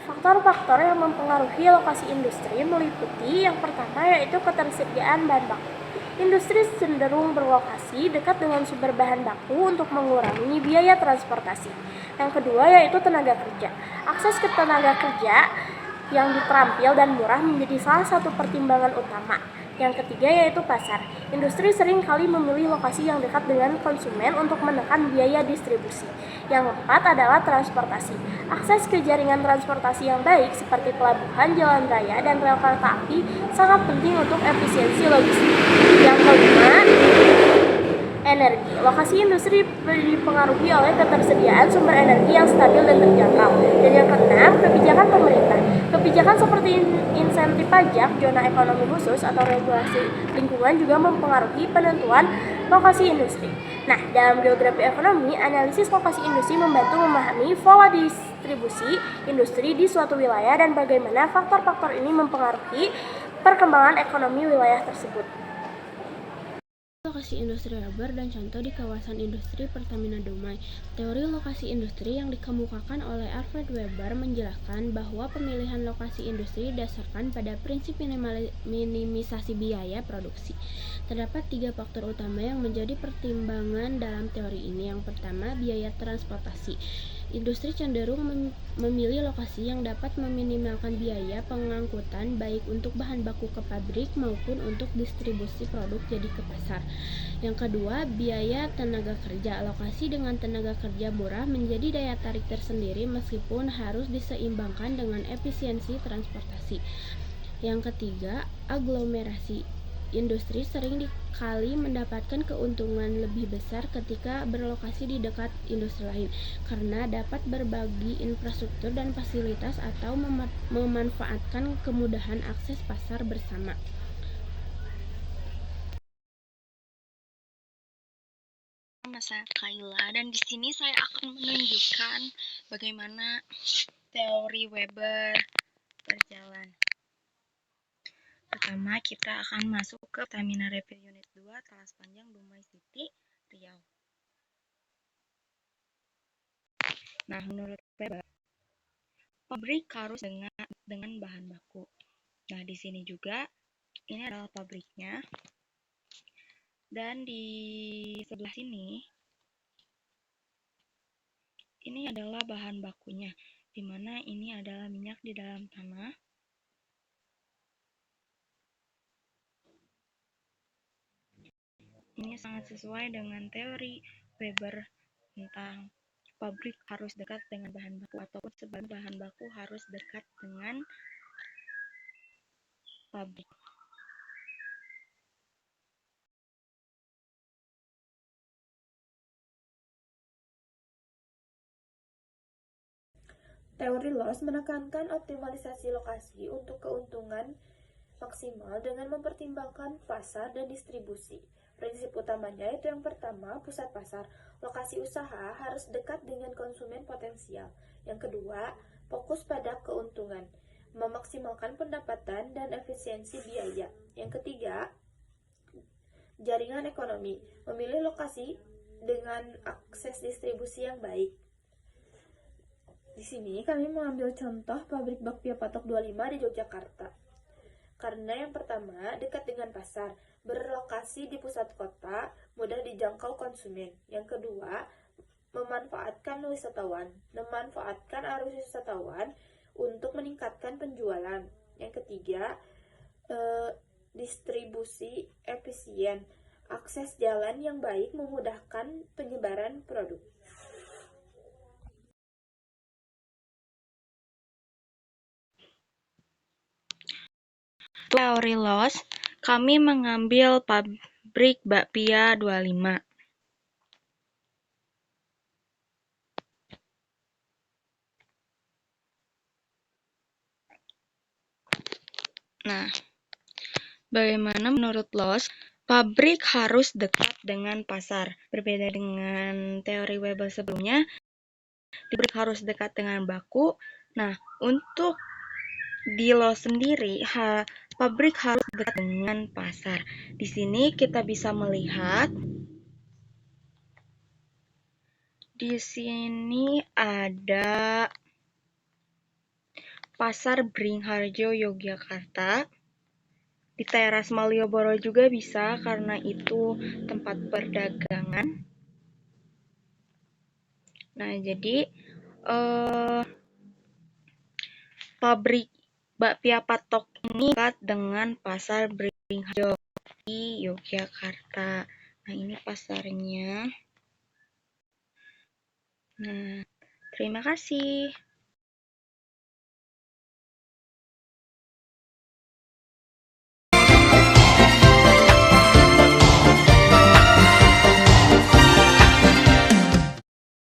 Faktor-faktor yang mempengaruhi lokasi industri meliputi yang pertama yaitu ketersediaan bahan baku. Industri cenderung berlokasi dekat dengan sumber bahan baku untuk mengurangi biaya transportasi. Yang kedua yaitu tenaga kerja. Akses ke tenaga kerja yang terampil dan murah menjadi salah satu pertimbangan utama. Yang ketiga yaitu pasar. Industri sering kali memilih lokasi yang dekat dengan konsumen untuk menekan biaya distribusi. Yang keempat adalah transportasi. Akses ke jaringan transportasi yang baik seperti pelabuhan, jalan raya, dan rel kereta api sangat penting untuk efisiensi logistik. Yang kelima, energi. Lokasi industri dipengaruhi oleh ketersediaan sumber energi yang stabil dan terjangkau. Dan yang keenam, kebijakan pemerintah. Kebijakan seperti insentif pajak, zona ekonomi khusus, atau regulasi lingkungan juga mempengaruhi penentuan lokasi industri. Nah, dalam geografi ekonomi, analisis lokasi industri membantu memahami pola distribusi industri di suatu wilayah dan bagaimana faktor-faktor ini mempengaruhi perkembangan ekonomi wilayah tersebut. Lokasi industri Weber dan contoh di kawasan industri Pertamina Dumai. Teori lokasi industri yang dikemukakan oleh Alfred Weber menjelaskan bahwa pemilihan lokasi industri didasarkan pada prinsip minimisasi biaya produksi. Terdapat 3 faktor utama yang menjadi pertimbangan dalam teori ini. Yang pertama, biaya transportasi. Industri cenderung memilih lokasi yang dapat meminimalkan biaya pengangkutan baik untuk bahan baku ke pabrik maupun untuk distribusi produk jadi ke pasar. Yang kedua, biaya tenaga kerja. Lokasi dengan tenaga kerja murah menjadi daya tarik tersendiri meskipun harus diseimbangkan dengan efisiensi transportasi. Yang ketiga, aglomerasi. Industri sering kali mendapatkan keuntungan lebih besar ketika berlokasi di dekat industri lain karena dapat berbagi infrastruktur dan fasilitas atau memanfaatkan kemudahan akses pasar bersama. Nama saya Kayla dan di sini saya akan menunjukkan bagaimana teori Weber berjalan. Pertama, kita akan masuk ke Pertamina Refill Unit 2, Talas Panjang, Dumai City, Riau. Nah, menurut Weber, pabrik harus dengan bahan baku. Nah, di sini juga ini adalah pabriknya. Dan di sebelah sini ini adalah bahan bakunya, di mana ini adalah minyak di dalam tanah. Ini sangat sesuai dengan teori Weber tentang pabrik harus dekat dengan bahan baku ataupun sebagian bahan baku harus dekat dengan pabrik. Teori loss menekankan optimalisasi lokasi untuk keuntungan maksimal dengan mempertimbangkan pasar dan distribusi. Prinsip utamanya itu yang pertama, pusat pasar. Lokasi usaha harus dekat dengan konsumen potensial. Yang kedua, fokus pada keuntungan, memaksimalkan pendapatan dan efisiensi biaya. Yang ketiga, jaringan ekonomi, memilih lokasi dengan akses distribusi yang baik. Di sini kami mengambil contoh pabrik bakpia Patok 25 di Yogyakarta. Karena yang pertama, dekat dengan pasar, berlokasi di pusat kota, mudah dijangkau konsumen. Yang kedua, memanfaatkan arus wisatawan untuk meningkatkan penjualan. Yang ketiga, distribusi efisien, akses jalan yang baik memudahkan penyebaran produk. Teori loss, kami mengambil pabrik bakpia 25. Nah, bagaimana menurut loss? Pabrik harus dekat dengan pasar. Berbeda dengan teori Weber sebelumnya, pabrik harus dekat dengan baku. Nah, untuk di lo sendiri, pabrik harus dekat dengan pasar. Di sini kita bisa melihat, di sini ada Pasar Beringharjo, Yogyakarta. Di teras Malioboro juga bisa, karena itu tempat perdagangan. Nah, jadi pabrik bakpia patok ini dekat dengan Pasar Beringharjo di Yogyakarta. Nah, ini pasarnya. Nah, terima kasih.